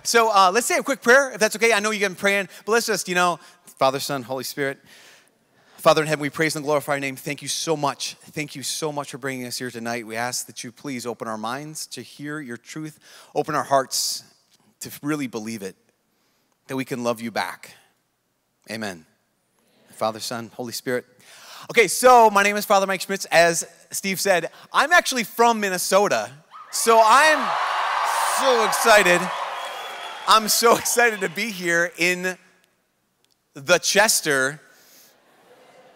So let's say a quick prayer, if that's okay. I know you've been praying, but let's just, Father, Son, Holy Spirit. Father in heaven, we praise and glorify your name. Thank you so much. Thank you so much for bringing us here tonight. We ask that you please open our minds to hear your truth. Open our hearts to really believe it, that we can love you back. Amen. Father, Son, Holy Spirit. Okay, so my name is Father Mike Schmitz. As Steve said, I'm actually from Minnesota. So I'm so excited. I'm so excited to be here in the Chester.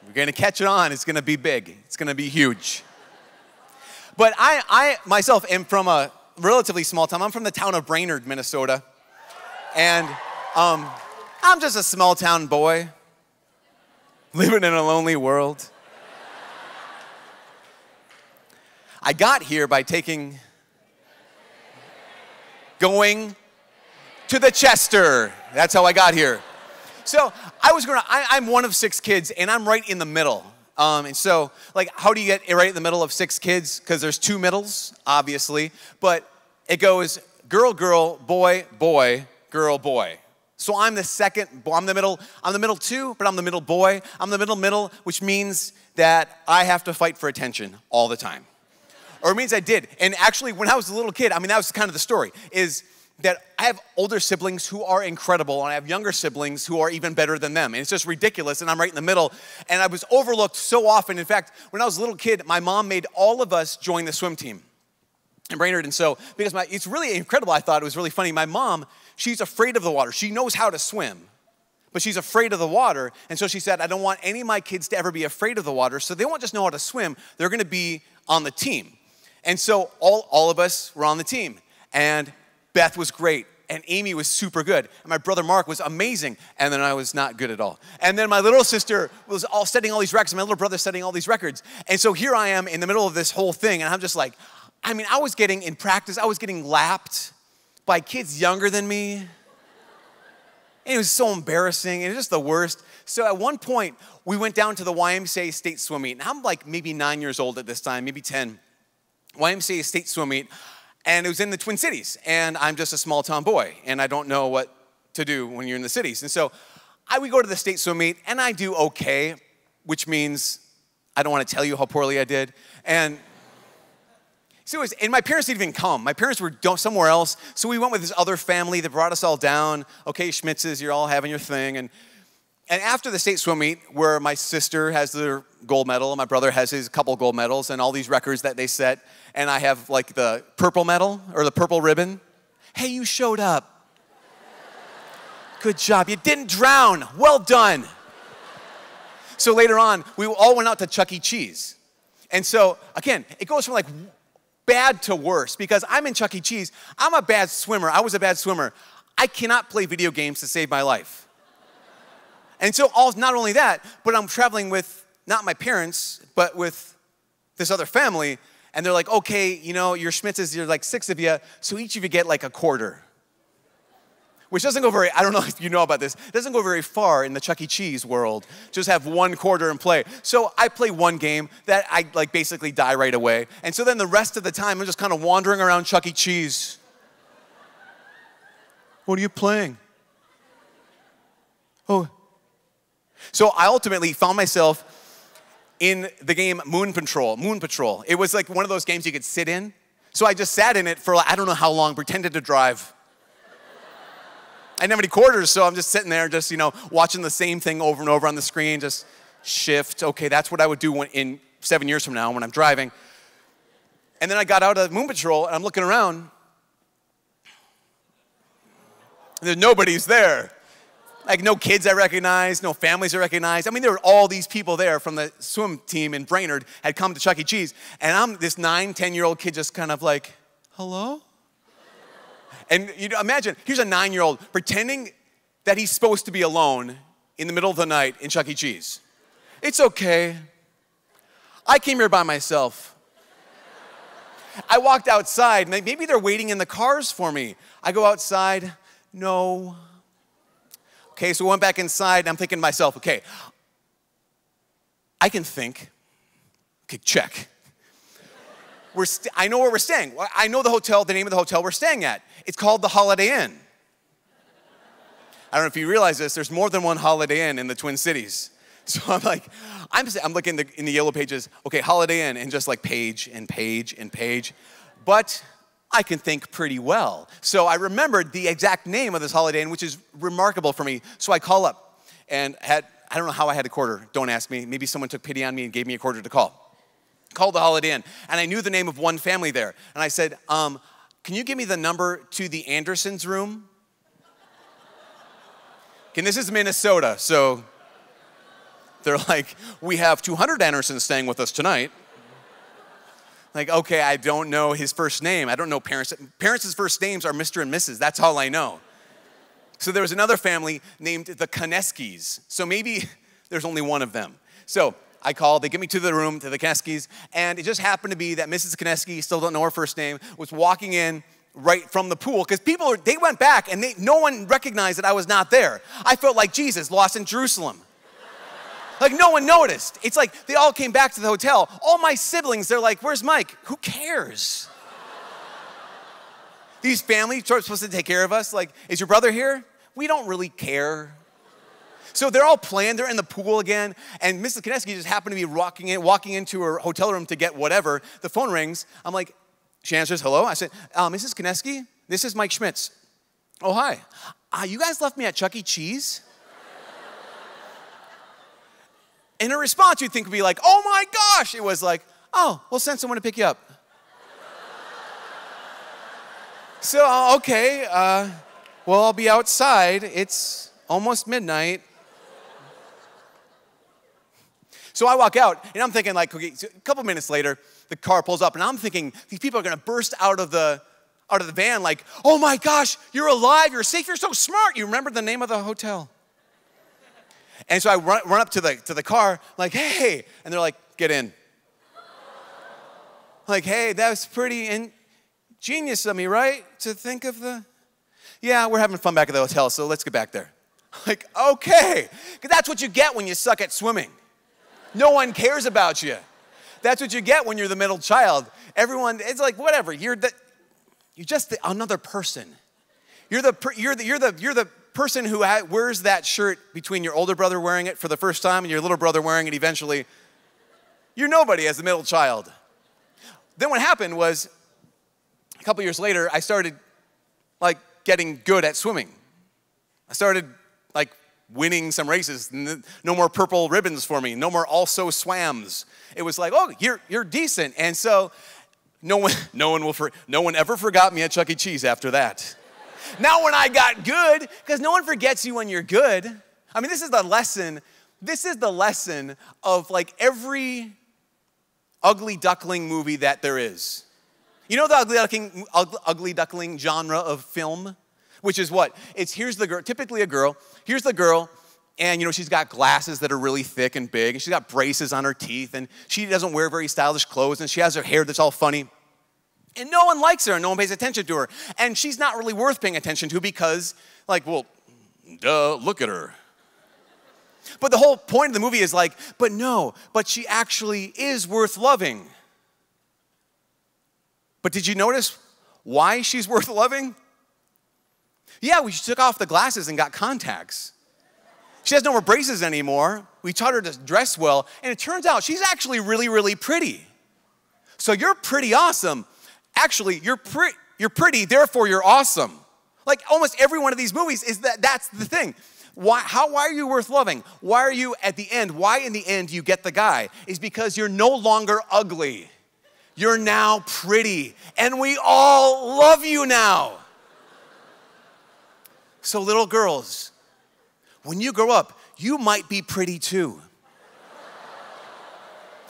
We're going to catch it on. It's going to be big. It's going to be huge. But I myself am from a relatively small town. I'm from the town of Brainerd, Minnesota. And I'm just a small town boy living in a lonely world. I got here by going to the Chester. That's how I got here. So I'm one of 6 kids, and I'm right in the middle. And so, how do you get right in the middle of 6 kids? Because there's 2 middles, obviously. But it goes girl, girl, boy, boy, girl, boy. So I'm the second, I'm the middle 2, but I'm the middle boy. I'm the middle, which means that I have to fight for attention all the time. Or it means I did. And actually, when I was a little kid, that was kind of the story, is that I have older siblings who are incredible, and I have younger siblings who are even better than them. And it's just ridiculous, and I'm right in the middle. And I was overlooked so often. In fact, when I was a little kid, my mom made all of us join the swim team in Brainerd. And so, because it's really incredible, I thought it was really funny. My mom, she's afraid of the water. She knows how to swim, but she's afraid of the water. And so she said, I don't want any of my kids to ever be afraid of the water, so they won't just know how to swim. They're going to be on the team. And so all of us were on the team. And Beth was great, and Amy was super good, and my brother Mark was amazing, and then I was not good at all. And then my little sister was setting all these records, and my little brother setting all these records. And so here I am in the middle of this whole thing, and I'm just like, I was getting lapped by kids younger than me. And it was so embarrassing, and it was just the worst. So at one point, we went down to the YMCA state swim meet, and I'm maybe 9 years old at this time, maybe 10. YMCA state swim meet. And it was in the Twin Cities, and I'm just a small town boy, and I don't know what to do when you're in the cities. And so I would go to the state swim meet, and I do okay, which means I don't want to tell you how poorly I did. And so and my parents didn't even come. My parents were somewhere else, so we went with this other family that brought us all down. Okay, Schmitz's, you're all having your thing. And after the state swim meet, where my sister has their gold medal, and my brother has his couple gold medals, and all these records that they set, and I have the purple medal, or the purple ribbon. Hey, you showed up. Good job. You didn't drown. Well done. So later on, we all went out to Chuck E. Cheese. And so, again, it goes from bad to worse, because I'm in Chuck E. Cheese. I'm a bad swimmer. I was a bad swimmer. I cannot play video games to save my life. And so not only that, but I'm traveling with not my parents, but with this other family. And they're like, okay, your Schmitz's, you're 6 of you, so each of you get a quarter. Which doesn't go I don't know if you know about this, doesn't go very far in the Chuck E. Cheese world. Just have 1 quarter and play. So I play one game that I basically die right away. And so then the rest of the time, I'm just kind of wandering around Chuck E. Cheese. What are you playing? Oh. So I ultimately found myself in the game Moon Patrol. It was one of those games you could sit in. So I just sat in it for I don't know how long, pretended to drive. I didn't have any quarters, so I'm just sitting there just, watching the same thing over and over on the screen, just shift. Okay, that's what I would do in 7 years from now when I'm driving. And then I got out of Moon Patrol, and I'm looking around. There's nobody's there. No kids I recognize, no families I recognize. There were all these people there from the swim team in Brainerd had come to Chuck E. Cheese. And I'm this 9, 10-year-old kid just kind of hello? And imagine, here's a 9-year-old pretending that he's supposed to be alone in the middle of the night in Chuck E. Cheese. It's okay. I came here by myself. I walked outside. Maybe they're waiting in the cars for me. I go outside. No. Okay, so I went back inside, and I'm thinking to myself, okay, I can think. Okay, check. I know where we're staying. I know the name of the hotel we're staying at. It's called the Holiday Inn. I don't know if you realize this, there's more than one Holiday Inn in the Twin Cities. So I'm like, I'm looking in the yellow pages, okay, Holiday Inn, and just like page and page and page. But I can think pretty well. So I remembered the exact name of this Holiday Inn, which is remarkable for me. So I call up and I don't know how I had a quarter. Don't ask me. Maybe someone took pity on me and gave me a quarter to call. Called the Holiday Inn, and I knew the name of one family there. And I said, can you give me the number to the Andersons' room? And this is Minnesota, so they're like, we have 200 Andersons staying with us tonight. Like, okay, I don't know his first name. I don't know parents. Parents' first names are Mr. and Mrs. That's all I know. So there was another family named the Koneskis. So maybe there's only one of them. So I called, they get me to the room, to the Koneskis, and it just happened to be that Mrs. Koneski, still don't know her first name, was walking in right from the pool, because they went back and no one recognized that I was not there. I felt like Jesus lost in Jerusalem. Like no one noticed. It's like they all came back to the hotel. All my siblings, they're like, where's Mike? Who cares? These families are supposed to take care of us. Like, is your brother here? We don't really care. So they're all playing, they're in the pool again, and Mrs. Koneski just happened to be walking into her hotel room to get whatever. The phone rings. I'm like, she answers, hello? I said, Mrs. Koneski, this is Mike Schmitz. Oh, hi. You guys left me at Chuck E. Cheese? And her response, you'd think, would be like, oh my gosh. It was like, oh, we'll send someone to pick you up. So, okay, well, I'll be outside. It's almost midnight. So I walk out, and I'm thinking, like, okay, so a couple minutes later, the car pulls up, and I'm thinking, these people are going to burst out of the van like, oh my gosh, you're alive, you're safe, you're so smart. You remember the name of the hotel. And so I run up to the car, like, hey, and they're like, get in. Like, hey, that was pretty ingenious of me, right? To think of yeah, we're having fun back at the hotel, so let's get back there. Like, okay, because that's what you get when you suck at swimming. No one cares about you. That's what you get when you're the middle child. Everyone, it's like, whatever, you're just another person. You're the person who wears that shirt between your older brother wearing it for the first time and your little brother wearing it eventually. You're nobody as the middle child. Then what happened was, a couple years later, I started, like, getting good at swimming. I started, like, winning some races. No more purple ribbons for me. No more also swams. It was like, oh, you're decent. And so no one ever forgot me at Chuck E. Cheese after that. Now when I got good, because no one forgets you when you're good. I mean, this is the lesson. This is the lesson of, like, every ugly duckling movie that there is. You know the ugly duckling genre of film? Which is what? It's here's the girl, typically a girl. Here's the girl, and she's got glasses that are really thick and big, and she's got braces on her teeth, and she doesn't wear very stylish clothes, and she has her hair that's all funny. And no one likes her, and no one pays attention to her. And she's not really worth paying attention to because, like, well, duh, look at her. But the whole point of the movie is like, but she actually is worth loving. But did you notice why she's worth loving? Yeah, she took off the glasses and got contacts. She has no more braces anymore. We taught her to dress well, and it turns out she's actually really, really pretty. So you're pretty awesome. Actually, you're pretty, therefore you're awesome. Like almost every one of these movies that's the thing. Why are you worth loving? Why are you at the end? Why in the end you get the guy? Is because you're no longer ugly. You're now pretty, and we all love you now. So little girls, when you grow up, you might be pretty too.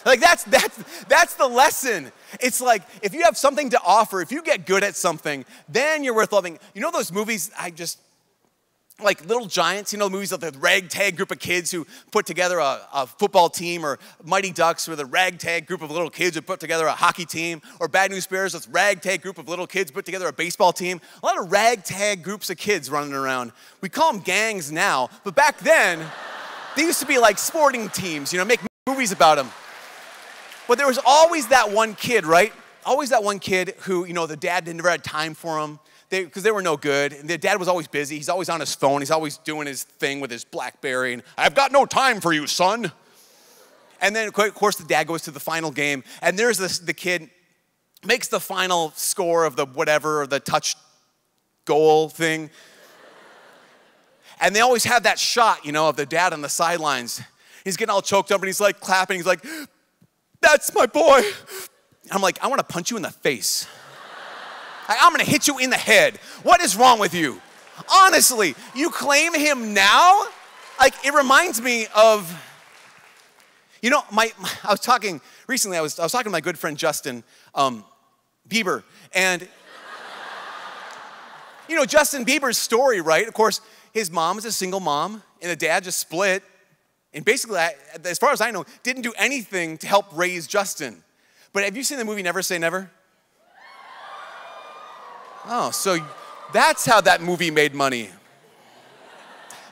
Like that's the lesson. It's like if you have something to offer, if you get good at something, then you're worth loving. You know those movies like Little Giants, the movies of the ragtag group of kids who put together a football team, or Mighty Ducks, where the ragtag group of little kids who put together a hockey team, or Bad News Bears, this ragtag group of little kids put together a baseball team. A lot of ragtag groups of kids running around. We call them gangs now, but back then, they used to be like sporting teams, make movies about them. But there was always that one kid, right? Always that one kid who, the dad never had time for him. because they were no good. And their dad was always busy. He's always on his phone. He's always doing his thing with his BlackBerry. And I've got no time for you, son. And then, of course, the dad goes to the final game. And there's the kid, makes the final score of the whatever, or the touch goal thing. And they always have that shot, of the dad on the sidelines. He's getting all choked up and he's like clapping. He's like, that's my boy. I'm like, I want to punch you in the face. I'm going to hit you in the head. What is wrong with you? Honestly, you claim him now? Like, it reminds me of, I was talking recently, I was talking to my good friend Justin Bieber. And, Justin Bieber's story, right? Of course, his mom is a single mom, and the dad just split. And basically, as far as I know, didn't do anything to help raise Justin. But have you seen the movie Never Say Never? Oh, so that's how that movie made money.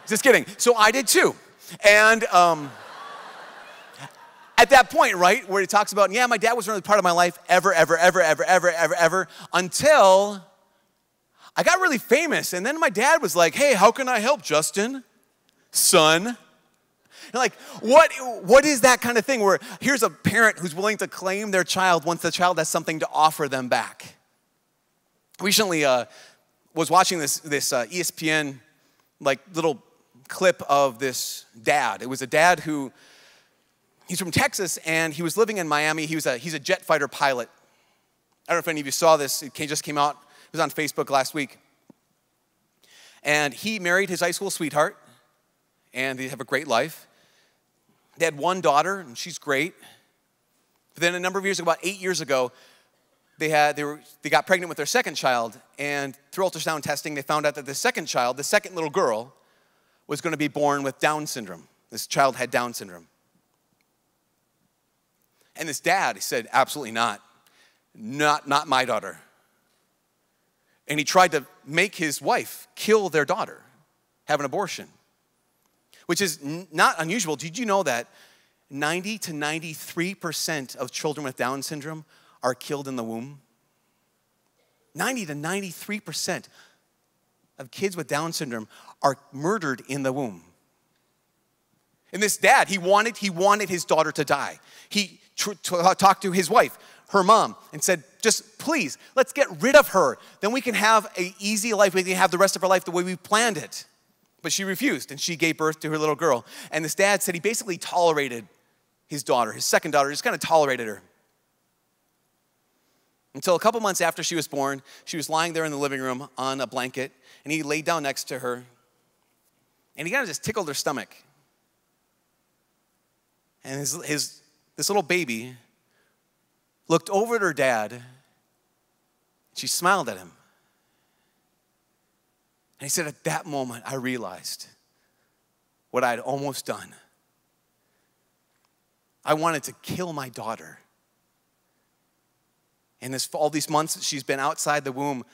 Just kidding. So I did too. And at that point, right, where he talks about, yeah, my dad wasn't really part of my life ever, until I got really famous. And then my dad was like, hey, how can I help, Justin? Son. And like, what is that kind of thing where here's a parent who's willing to claim their child once the child has something to offer them back? Recently, was watching this ESPN like little clip of this dad. It was a dad who, he's from Texas and he was living in Miami. He's a jet fighter pilot. I don't know if any of you saw this. It just came out. It was on Facebook last week. And he married his high school sweetheart, and they have a great life. They had one daughter, and she's great. But then a number of years ago, about 8 years ago, they got pregnant with their second child, and through ultrasound testing, they found out that the second child, the second little girl, was going to be born with Down syndrome. This child had Down syndrome. And this dad, he said, absolutely not. Not my daughter. And he tried to make his wife kill their daughter, have an abortion, which is not unusual. Did you know that 90 to 93% of children with Down syndrome are killed in the womb? 90 to 93% of kids with Down syndrome are murdered in the womb. And this dad, he wanted his daughter to die. He talked to his wife, her mom, and said, just please, let's get rid of her. Then we can have an easy life. We can have the rest of our life the way we planned it. But she refused, and she gave birth to her little girl. And this dad said he basically tolerated his daughter, his second daughter, just kind of tolerated her. Until a couple months after she was born, she was lying there in the living room on a blanket, and he laid down next to her, and he kind of just tickled her stomach. And this little baby looked over at her dad. She smiled at him. And he said, at that moment, I realized what I had almost done. I wanted to kill my daughter. And all these months that she's been outside the womb,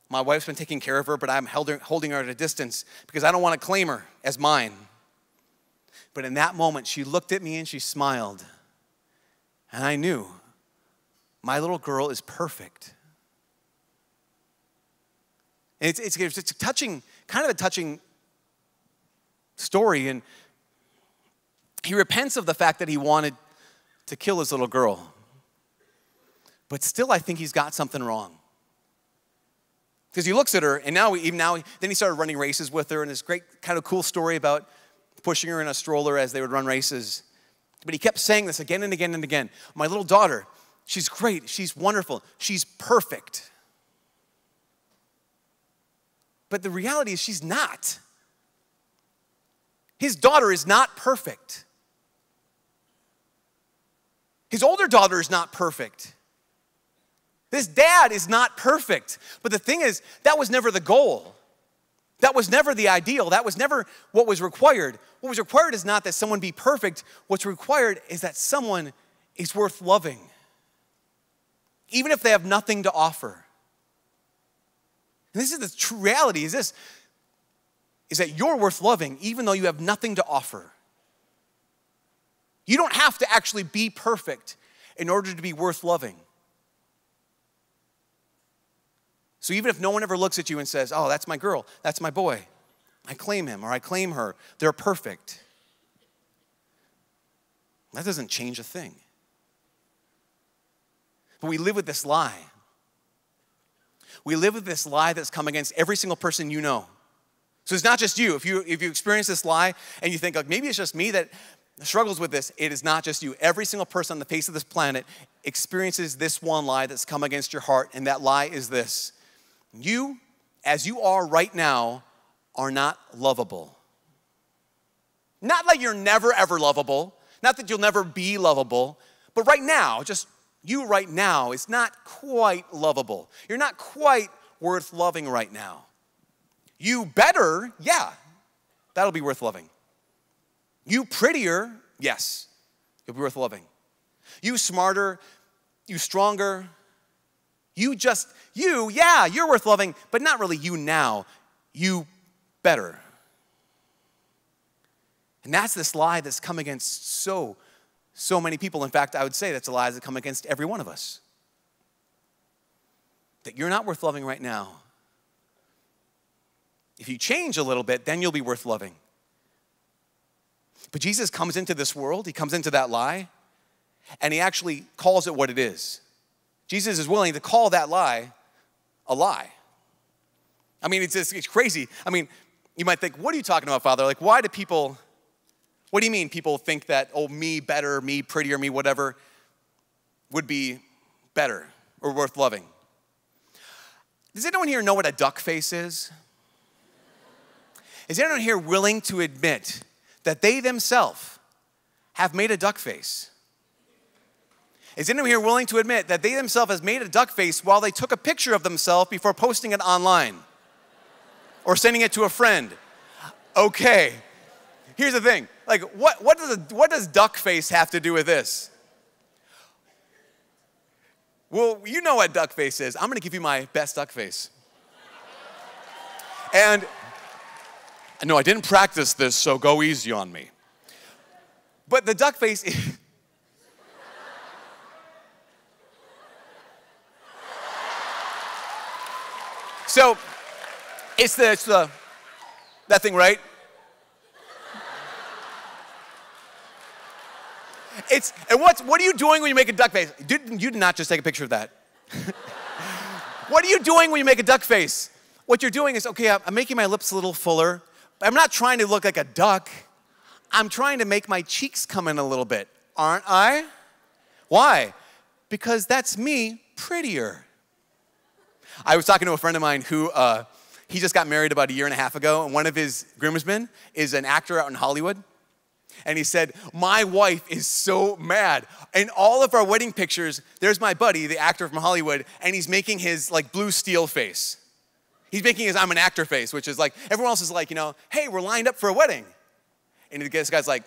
my wife's been taking care of her, but I'm holding her at a distance because I don't want to claim her as mine. But in that moment, she looked at me and she smiled. And I knew my little girl is perfect. And it's a touching, kind of a touching story. And he repents of the fact that he wanted to kill his little girl. But still, I think he's got something wrong. Because he looks at her, and then he started running races with her, and this great kind of cool story about pushing her in a stroller as they would run races. But he kept saying this again and again and again. My little daughter, she's great, she's wonderful, she's perfect. But the reality is she's not. His daughter is not perfect. His older daughter is not perfect. This dad is not perfect. But the thing is, that was never the goal. That was never the ideal. That was never what was required. What was required is not that someone be perfect. What's required is that someone is worth loving, even if they have nothing to offer. And this is the true reality, is that you're worth loving even though you have nothing to offer. You don't have to actually be perfect in order to be worth loving. So even if no one ever looks at you and says, oh, that's my girl, that's my boy, I claim him or I claim her, they're perfect. That doesn't change a thing. But we live with this lie. We live with this lie that's come against every single person you know. So it's not just you. If you experience this lie and you think, like, maybe it's just me that struggles with this, it is not just you. Every single person on the face of this planet experiences this one lie that's come against your heart, and that lie is this. You, as you are right now, are not lovable. Not like you're never, ever lovable. Not that you'll never be lovable. But right now, just you right now is not quite lovable. You're not quite worth loving right now. You better, yeah, that'll be worth loving. You prettier, yes, you'll be worth loving. You smarter, you stronger, you, yeah, you're worth loving, but not really you now. You better. And that's this lie that's come against so many people. In fact, I would say that's a lie that come against every one of us. That you're not worth loving right now. If you change a little bit, then you'll be worth loving. But Jesus comes into this world, he comes into that lie, and he actually calls it what it is. Jesus is willing to call that lie a lie. I mean, it's crazy. I mean, you might think, what are you talking about, Father? Like, what do you mean people think that, oh, me better, me prettier, me whatever, would be better or worth loving? Does anyone here know what a duck face is? Is anyone here willing to admit that they themselves have made a duck face? Is anyone here willing to admit that they themselves have made a duck face while they took a picture of themselves before posting it online or sending it to a friend? Okay, here's the thing. Like, what does duck face have to do with this? Well, you know what duck face is. I'm going to give you my best duck face. And no, I didn't practice this, so go easy on me. But the duck face is... So, it's that thing, right? And what are you doing when you make a duck face? You did not just take a picture of that. What are you doing when you make a duck face? What you're doing is, okay, I'm making my lips a little fuller. I'm not trying to look like a duck. I'm trying to make my cheeks come in a little bit, aren't I? Why? Because that's me prettier. I was talking to a friend of mine who, he just got married about a year and a half ago, and one of his groomsmen is an actor out in Hollywood. And he said, my wife is so mad. In all of our wedding pictures, there's my buddy, the actor from Hollywood, and he's making his like blue steel face. He's making his I'm an actor face, which is like, everyone else is like, hey, we're lined up for a wedding. And this guy's like,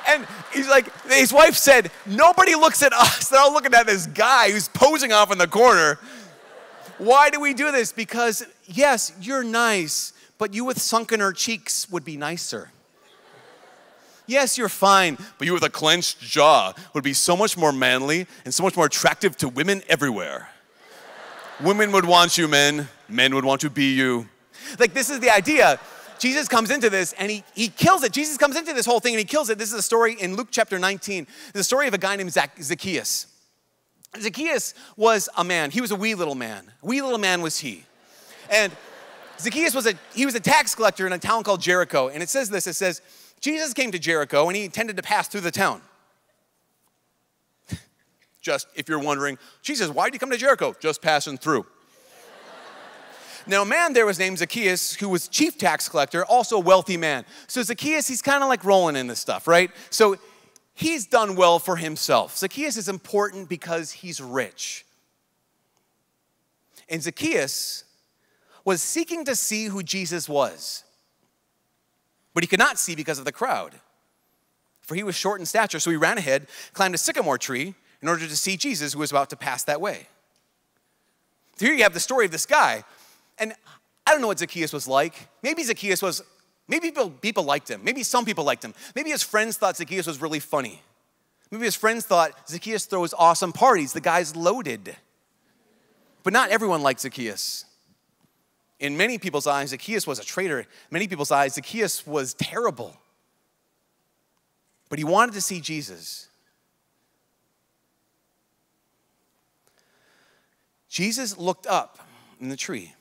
and he's like, his wife said, nobody looks at us. They're all looking at this guy who's posing off in the corner. Why do we do this? Because, yes, you're nice, but you with sunkener cheeks would be nicer. Yes, you're fine, but you with a clenched jaw would be so much more manly and so much more attractive to women everywhere. Women would want you, men. Men would want to be you. Like, this is the idea. Jesus comes into this and he kills it. Jesus comes into this whole thing and he kills it. This is a story in Luke chapter 19. The story of a guy named Zacchaeus. Zacchaeus was a man. He was a wee little man. A wee little man was he. And Zacchaeus was a tax collector in a town called Jericho. And it says this, it says, Jesus came to Jericho and he intended to pass through the town. Just if you're wondering, Jesus, why did you come to Jericho? Just passing through. Now, a man there was named Zacchaeus, who was chief tax collector, also a wealthy man. So Zacchaeus, he's kind of like rolling in this stuff, right? So he's done well for himself. Zacchaeus is important because he's rich. And Zacchaeus was seeking to see who Jesus was. But he could not see because of the crowd. For he was short in stature, so he ran ahead, climbed a sycamore tree in order to see Jesus, who was about to pass that way. So here you have the story of this guy. And I don't know what Zacchaeus was like. Maybe Zacchaeus was Maybe people liked him. Maybe some people liked him. Maybe his friends thought Zacchaeus was really funny. Maybe his friends thought Zacchaeus throws awesome parties. The guy's loaded. But not everyone liked Zacchaeus. In many people's eyes, Zacchaeus was a traitor. In many people's eyes, Zacchaeus was terrible. But he wanted to see Jesus. Jesus looked up in the tree.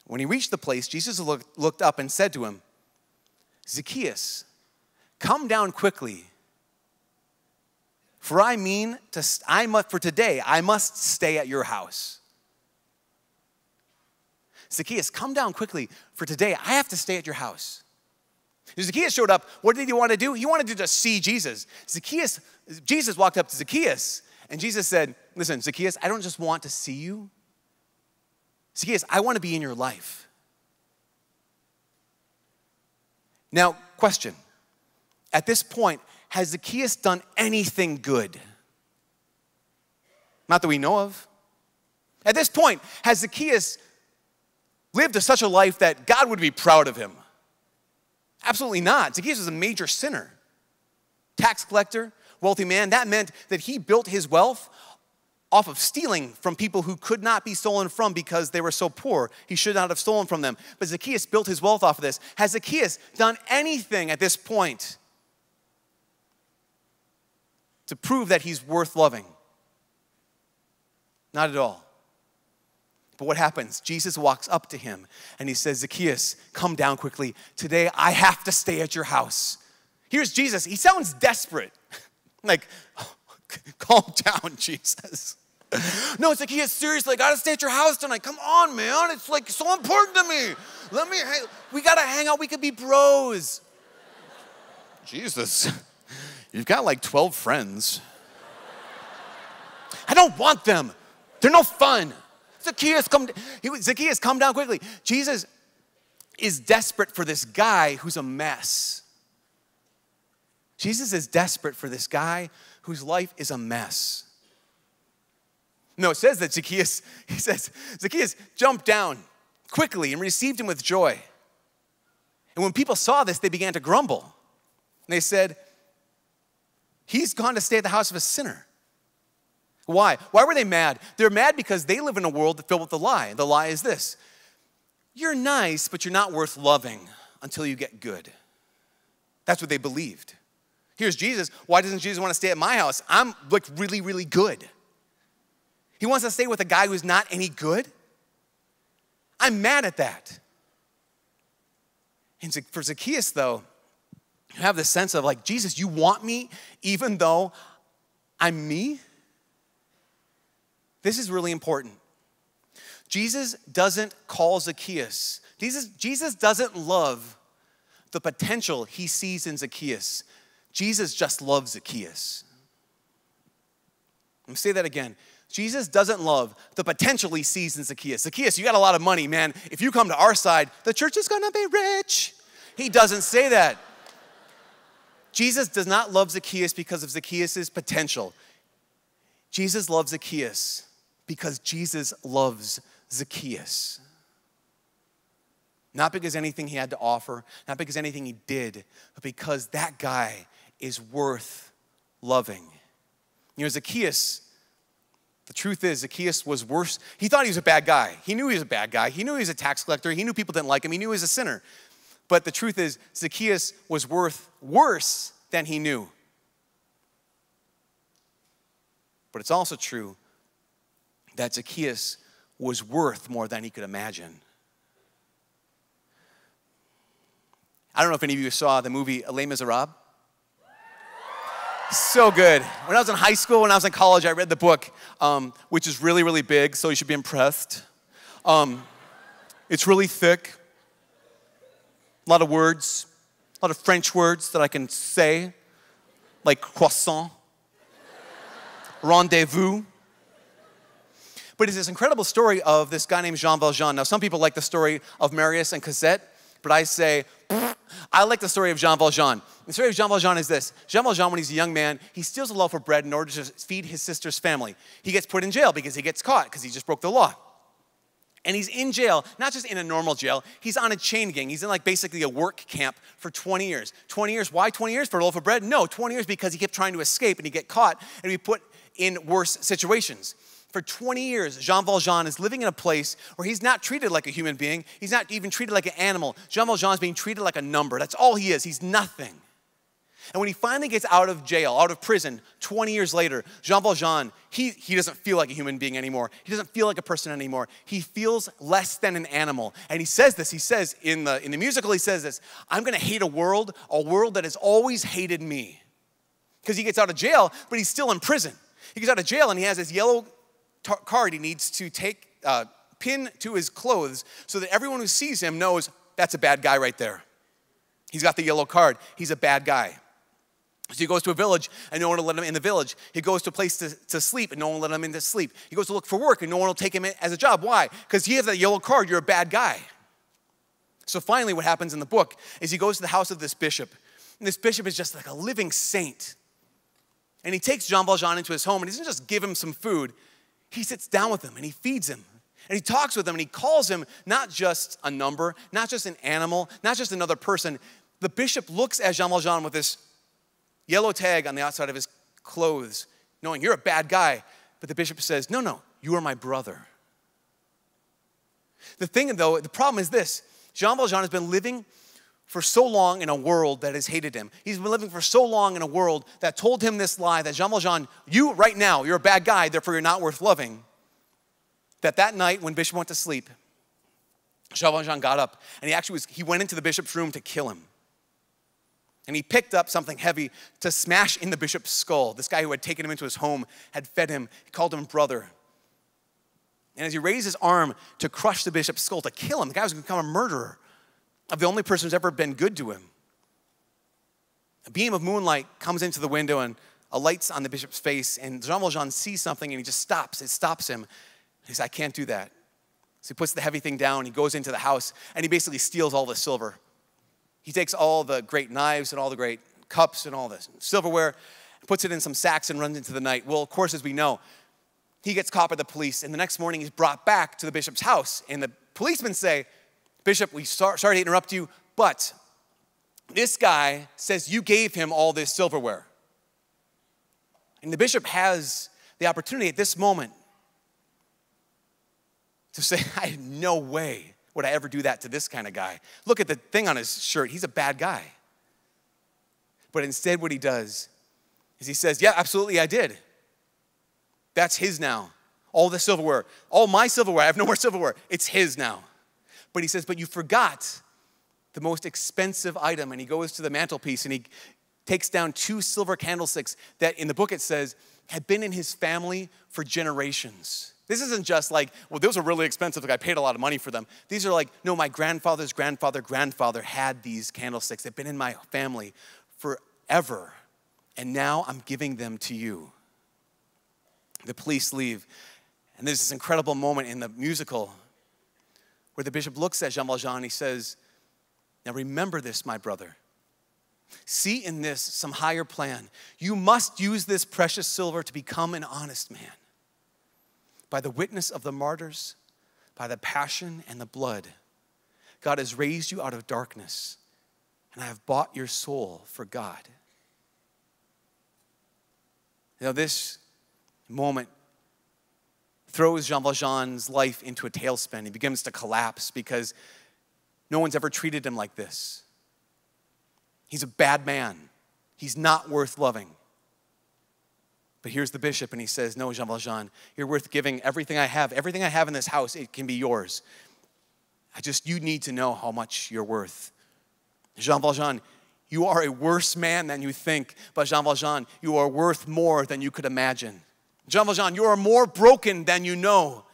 When he reached the place, Jesus looked up and said to him, Zacchaeus, come down quickly. For today I must stay at your house. Zacchaeus, come down quickly, for today I have to stay at your house. Zacchaeus showed up. What did he want to do? He wanted to just see Jesus. Jesus walked up to Zacchaeus, and Jesus said, listen, Zacchaeus, I don't just want to see you. Zacchaeus, I want to be in your life. Now, question. At this point, has Zacchaeus done anything good? Not that we know of. At this point, has Zacchaeus lived such a life that God would be proud of him? Absolutely not. Zacchaeus was a major sinner. Tax collector, wealthy man. That meant that he built his wealth off of stealing from people who could not be stolen from because they were so poor. He should not have stolen from them. But Zacchaeus built his wealth off of this. Has Zacchaeus done anything at this point to prove that he's worth loving? Not at all. But what happens? Jesus walks up to him and he says, Zacchaeus, come down quickly. Today I have to stay at your house. Here's Jesus. He sounds desperate. Like, oh, calm down, Jesus. No, Zacchaeus, seriously, I gotta stay at your house tonight. Come on, man. It's like so important to me. We gotta hang out. We could be bros. Jesus, you've got like 12 friends. I don't want them. They're no fun. Zacchaeus, come down quickly. Jesus is desperate for this guy who's a mess. Jesus is desperate for this guy whose life is a mess. No, it says that Zacchaeus jumped down quickly and received him with joy. And when people saw this, they began to grumble. And they said, he's gone to stay at the house of a sinner. Why? Why were they mad? They're mad because they live in a world filled with a lie. The lie is this: you're nice, but you're not worth loving until you get good. That's what they believed. Here's Jesus. Why doesn't Jesus want to stay at my house? I'm like really, really good. He wants to stay with a guy who's not any good? I'm mad at that. And for Zacchaeus, though, you have this sense of like, Jesus, you want me even though I'm me? This is really important. Jesus doesn't call Zacchaeus. Jesus doesn't love the potential he sees in Zacchaeus. Jesus just loves Zacchaeus. Let me say that again. Jesus doesn't love the potential he sees in Zacchaeus. Zacchaeus, you got a lot of money, man. If you come to our side, the church is going to be rich. He doesn't say that. Jesus does not love Zacchaeus because of Zacchaeus' potential. Jesus loves Zacchaeus because Jesus loves Zacchaeus. Not because anything he had to offer, not because anything he did, but because that guy is worth loving. You know, Zacchaeus, the truth is, Zacchaeus was worse. He thought he was a bad guy. He knew he was a bad guy. He knew he was a tax collector. He knew people didn't like him. He knew he was a sinner. But the truth is, Zacchaeus was worse than he knew. But it's also true that Zacchaeus was worth more than he could imagine. I don't know if any of you saw the movie Les Miserables. So good. When I was in high school, when I was in college, I read the book, which is really, really big, so you should be impressed. It's really thick. A lot of words, a lot of French words that I can say, like croissant, rendezvous. But it's this incredible story of this guy named Jean Valjean. Now, some people like the story of Marius and Cosette, but I say, I like the story of Jean Valjean. The story of Jean Valjean is this. Jean Valjean, when he's a young man, he steals a loaf of bread in order to feed his sister's family. He gets put in jail because he gets caught because he just broke the law. And he's in jail, not just in a normal jail, he's on a chain gang. He's in like basically a work camp for 20 years. 20 years, why 20 years? For a loaf of bread? No, 20 years because he kept trying to escape and he'd get caught and he'd be put in worse situations. For 20 years, Jean Valjean is living in a place where he's not treated like a human being. He's not even treated like an animal. Jean Valjean is being treated like a number. That's all he is. He's nothing. And when he finally gets out of jail, out of prison, 20 years later, Jean Valjean, he doesn't feel like a human being anymore. He doesn't feel like a person anymore. He feels less than an animal. And he says this, he says in the musical, he says this, I'm gonna hate a world that has always hated me. Because he gets out of jail, but he's still in prison. He gets out of jail and he has this yellow card he needs to pin to his clothes so that everyone who sees him knows that's a bad guy right there. He's got the yellow card, he's a bad guy. So he goes to a village and no one will let him in the village. He goes to a place to sleep and no one will let him in to sleep. He goes to look for work and no one will take him in as a job. Why? Because he has that yellow card, you're a bad guy. So finally what happens in the book is he goes to the house of this bishop. And this bishop is just like a living saint. And he takes Jean Valjean into his home and he doesn't just give him some food. He sits down with him and he feeds him. And he talks with him and he calls him not just a number, not just an animal, not just another person. The bishop looks at Jean Valjean with this yellow tag on the outside of his clothes, knowing you're a bad guy. But the bishop says, no, you are my brother. The thing though, the problem is this. Jean Valjean has been living for so long in a world that has hated him. He's been living for so long in a world that told him this lie that Jean Valjean, you right now, you're a bad guy, therefore you're not worth loving. That night when Bishop went to sleep, Jean Valjean got up and he went into the bishop's room to kill him. And he picked up something heavy to smash in the bishop's skull. This guy who had taken him into his home had fed him. He called him brother. And as he raised his arm to crush the bishop's skull, to kill him, the guy was going to become a murderer of the only person who's ever been good to him. A beam of moonlight comes into the window and alights on the bishop's face. And Jean Valjean sees something and he just stops. It stops him. He says, I can't do that. So he puts the heavy thing down. He goes into the house and he basically steals all the silver. He takes all the great knives and all the great cups and all this silverware, puts it in some sacks and runs into the night. Well, of course, as we know, he gets caught by the police, and the next morning he's brought back to the bishop's house. And the policemen say, Bishop, sorry to interrupt you, but this guy says you gave him all this silverware. And the bishop has the opportunity at this moment to say, I had no way would I ever do that to this kind of guy? Look at the thing on his shirt. He's a bad guy. But instead what he does is he says, yeah, absolutely I did. That's his now. All the silverware, all my silverware, I have no more silverware. It's his now. But he says, but you forgot the most expensive item. And he goes to the mantelpiece and he takes down 2 silver candlesticks that in the book it says had been in his family for generations. This isn't just like, well, those are really expensive. Like I paid a lot of money for them. These are like, no, my grandfather's grandfather had these candlesticks. They've been in my family forever. And now I'm giving them to you. The police leave. And there's this incredible moment in the musical where the bishop looks at Jean Valjean and he says, now remember this, my brother. See in this some higher plan. You must use this precious silver to become an honest man. By the witness of the martyrs, by the passion and the blood, God has raised you out of darkness, and I have bought your soul for God. You know, this moment throws Jean Valjean's life into a tailspin. He begins to collapse because no one's ever treated him like this. He's a bad man. He's not worth loving. But here's the bishop, and he says, no, Jean Valjean, you're worth giving everything I have. Everything I have in this house, it can be yours. You need to know how much you're worth. Jean Valjean, you are a worse man than you think. But Jean Valjean, you are worth more than you could imagine. Jean Valjean, you are more broken than you know.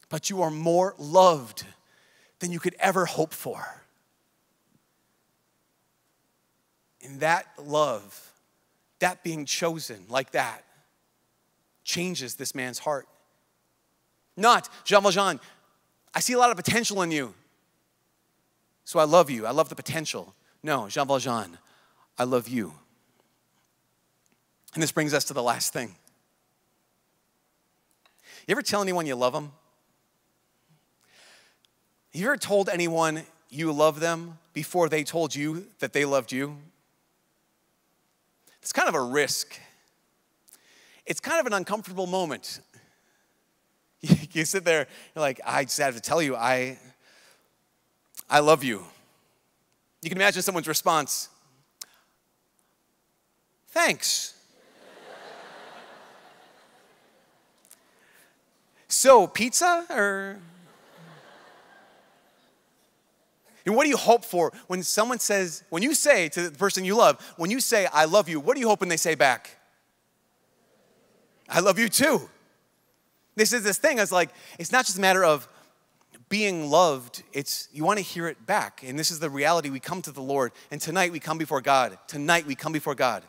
But you are more loved than you could ever hope for. And that love, that being chosen like that, changes this man's heart. Not, Jean Valjean, I see a lot of potential in you, so I love you. I love the potential. No, Jean Valjean, I love you. And this brings us to the last thing. You ever tell anyone you love them, You ever told anyone you love them before they told you that they loved you? It's kind of a risk. It's kind of an uncomfortable moment. You sit there, you're like, I just have to tell you, I love you. You can imagine someone's response, thanks. So, pizza or? And what do you hope for when someone says, when you say to the person you love, when you say, I love you, what are you hoping they say back? I love you too. This is this thing, it's like, it's not just a matter of being loved, it's, you want to hear it back. And this is the reality. We come to the Lord, and tonight we come before God. Tonight we come before God.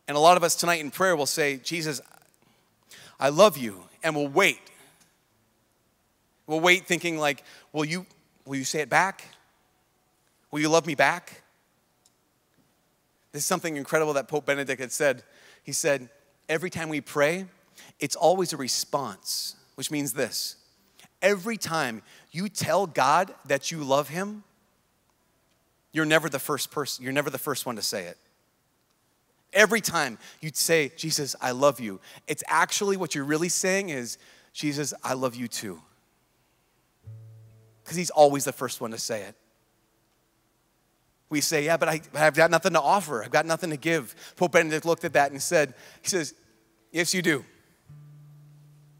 And a lot of us tonight in prayer will say, Jesus, I love you, and we'll wait. We'll wait thinking like, will you say it back? Will you love me back? This is something incredible that Pope Benedict had said. He said, every time we pray, it's always a response, which means this. Every time you tell God that you love him, you're never the first person, you're never the first one to say it. Every time you say, Jesus, I love you, it's actually what you're really saying is, Jesus, I love you too. Because he's always the first one to say it. We say, yeah, but I've got nothing to offer. I've got nothing to give. Pope Benedict looked at that and said, he says, yes, you do.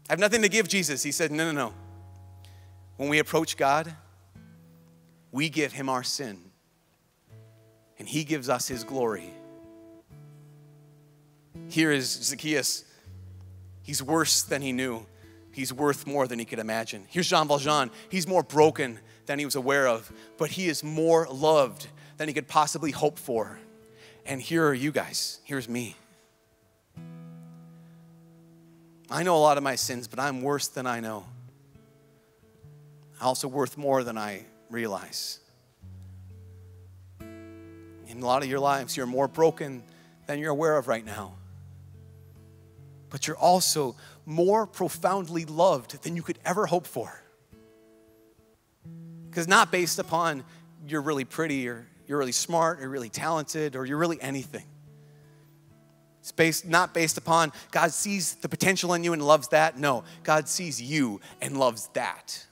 I have nothing to give, Jesus. He said, no. When we approach God, we give him our sin. And he gives us his glory. Here is Zacchaeus. He's worse than he knew. He's worth more than he could imagine. Here's Jean Valjean. He's more broken than he was aware of, but he is more loved than he could possibly hope for. And here are you guys. Here's me. I know a lot of my sins, but I'm worse than I know. I'm also worth more than I realize. In a lot of your lives, you're more broken than you're aware of right now. But you're also more profoundly loved than you could ever hope for. Because not based upon you're really pretty or you're really smart or really talented or you're really anything. It's not based upon God sees the potential in you and loves that. No, God sees you and loves that.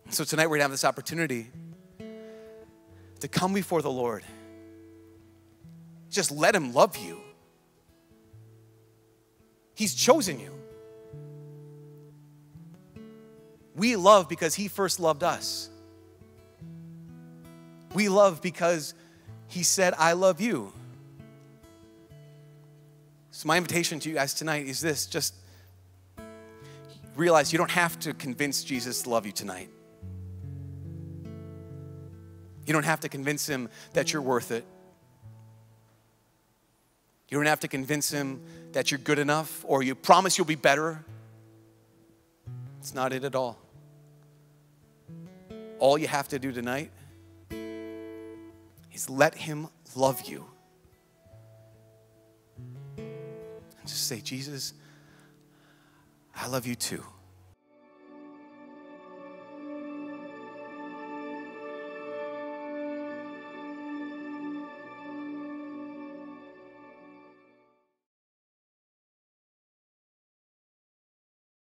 So tonight we're going to have this opportunity to come before the Lord. Just let him love you. He's chosen you. We love because he first loved us. We love because he said, I love you. So my invitation to you guys tonight is this. Just realize you don't have to convince Jesus to love you tonight. You don't have to convince him that you're worth it. You don't have to convince him that you're good enough or you promise you'll be better. It's not it at all. All you have to do tonight is let him love you. And just say, Jesus, I love you too.